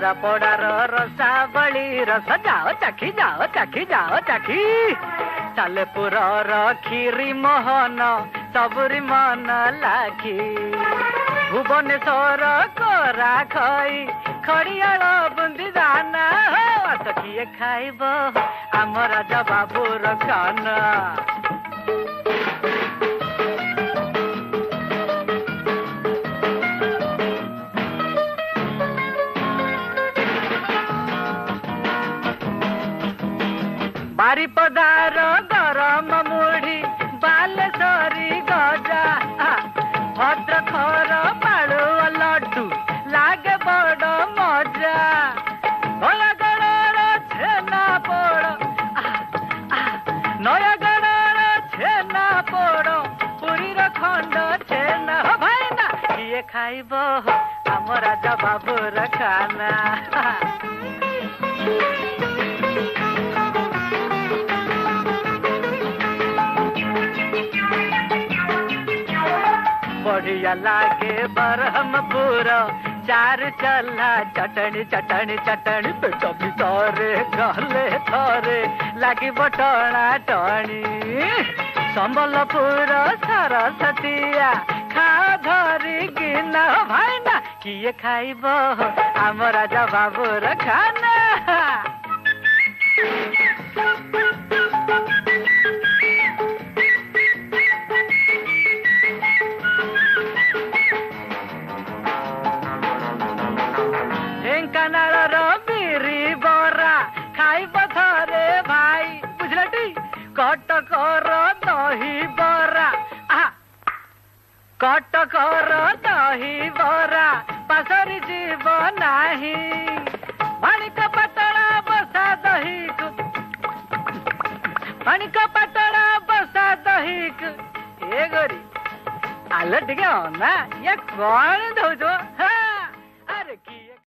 केन्द्रा पड़ार रसावली रस जाओ चाखी जाओ चाखी जाओ चाखी सालेपुर खीरी मोहन सबुरी मन लाखी भुवनेश्वर कोरा खई खड़ियाल बुंदी दाना आस किए खाइब आम राजा बाबूर खाना बारिपदार गरम मुढ़ी बालेश्वरी गजा भद्रखर पाड़ु लड्डू लागे बड़ मजा नयागढ़ छेना पोड़ नयागढ़ छेना पोड़ पुरी खंड छेना भाईना किए खाइब आम राजा बाबूर खाना बढ़िया लागे बरहमपुर चार चला चटनी चटनी चटनी पेट भितरे गले थरे लगी बटना टणी संबलपुर सरस्वतीया खा धरी गिना भाईना किए खाइब आम राजा बाबूर खाना ढेंकानाल बिरी बरा खाइब थरे भाई बुझलटी कटकर दही बरा कटकर दही बरा पासरी जीव नाही माणिक पटड़ा बसा दही माणिक पटड़ा बसा दही ए गोरी आलो टिके ना ये कौन दौच